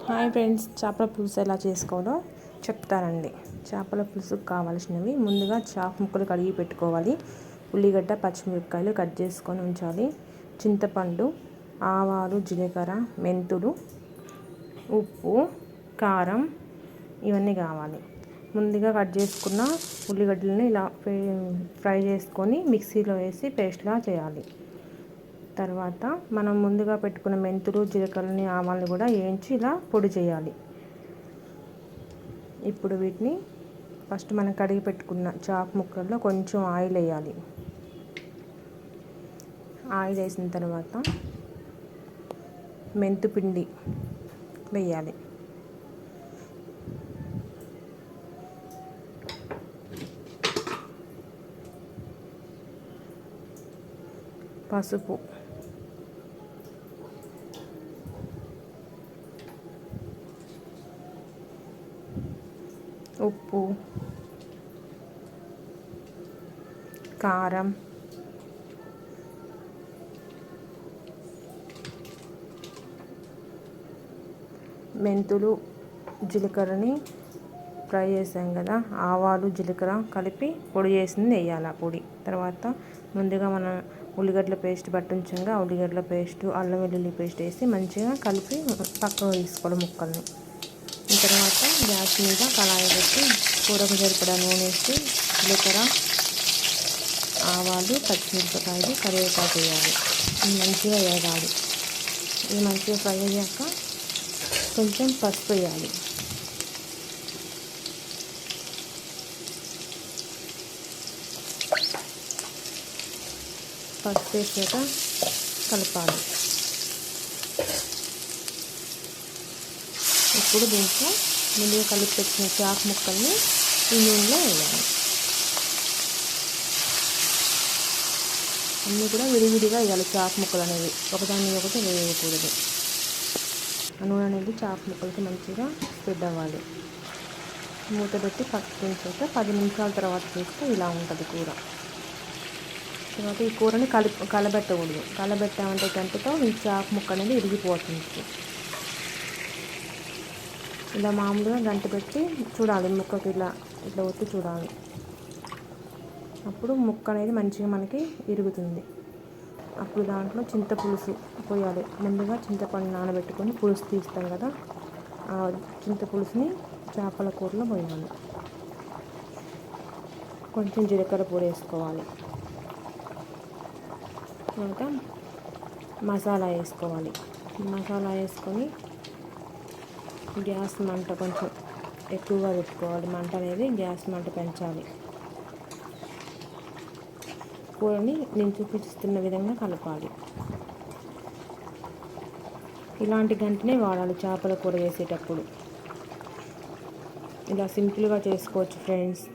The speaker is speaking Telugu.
హాయ్ ఫ్రెండ్స్, చేపల పులుసు ఎలా చేసుకోవాలో చెప్తానండి. చేపల పులుసుకు కావాల్సినవి ముందుగా చేప ముక్కలు కడిగి పెట్టుకోవాలి. ఉల్లిగడ్డ, పచ్చిమిరపకాయలు కట్ చేసుకొని ఉంచాలి. చింతపండు, ఆవాలు, జీలకర్ర, మెంతులు, ఉప్పు, కారం ఇవన్నీ కావాలి. ముందుగా కట్ చేసుకున్న ఉల్లిగడ్డలని ఇలా ఫ్రై చేసుకొని మిక్సీలో వేసి పేస్ట్లా చేయాలి. తర్వాత మనం ముందుగా పెట్టుకున్న మెంతులు, జీలకర్రని, ఆవాలని కూడా వేయించి ఇలా పొడి చేయాలి. ఇప్పుడు వీటిని ఫస్ట్ మనం కడిగి పెట్టుకున్న చేప ముక్కల్లో కొంచెం ఆయిల్ వేయాలి. ఆయిల్ వేసిన తర్వాత మెంతు పిండి వేయాలి. పసుపు, ఉప్పు, కారం, మెంతులు, జీలకర్రని ఫ్రై చేసాం కదా, ఆవాలు, జీలకర్ర కలిపి పొడి చేసింది వేయాలి. ఆ పొడి తర్వాత ముందుగా మనం ఉల్లిగడ్డల పేస్ట్ పట్టించంగా ఉల్లిగడ్డల పేస్ట్, అల్లం వెల్లుల్లి పేస్ట్ వేసి మంచిగా కలిపి పక్కకు తీసుకోవడం ముక్కల్ని. తర్వాత గ్యాస్ మీద కళాయి పెట్టి కూరకు సరిపడా నూనె వేసి జీలకర్ర, ఆవాలు, పచ్చిమిరపకాయలు, కరివేపాకు వేయాలి. మంచిగా వేయాలి. ఇది మంచిగా ఫ్రై అయ్యాక కొంచెం పసుపు వేయాలి. పసుపు వేసాక కలపాలి. ఇప్పుడు దీంట్లో ముందుగా కలిపి పెట్టిన చేప ముక్కల్ని ఈ నూనెలో వేయాలి. అన్నీ కూడా విడివిడిగా వేయాలి. చేప ముక్కలు అనేవి ఒకదాని ఒకటి వేయకూడదు. ఆ నూనె అనేది చేప ముక్కలకి మంచిగా స్ప్రెడ్ అవ్వాలి. మూత పెట్టి పక్కకు ఉంచాక 10 నిమిషాల తర్వాత చూస్తే ఇలా ఉంటుంది కూర. తర్వాత ఈ కూరని కలబెట్టకూడదు. కలబెట్టామంటే గంటతో ఈ చేప ముక్క అనేది ఇరిగిపోతుంది. ఇలా మామూలుగా గంట పెట్టి చూడాలి. ముక్కకి ఇలా ఒత్తి చూడాలి. అప్పుడు ముక్క అనేది మంచిగా మనకి ఇరుగుతుంది. అప్పుడు దాంట్లో చింతపులుసు పోయాలి. ముందుగా చింతపండు నానబెట్టుకొని పులుసు తీస్తాం కదా, ఆ చింతపులుసుని చేపల కూరలో పోయాలి. కొంచెం జీలకర్ర పొడి వేసుకోవాలి. తర్వాత మసాలా వేసుకోవాలి. మసాలా వేసుకొని గ్యాస్ మంట కొంచెం ఎక్కువగా పెట్టుకోవాలి. మంట అనేది గ్యాస్ మంట పెంచాలి. కూరని నేను చూపిస్తున్న విధంగా కలపాలి. ఇలాంటి గంటనే వాడాలి చేపల కూర వేసేటప్పుడు. ఇలా సింపుల్గా చేసుకోవచ్చు ఫ్రెండ్స్.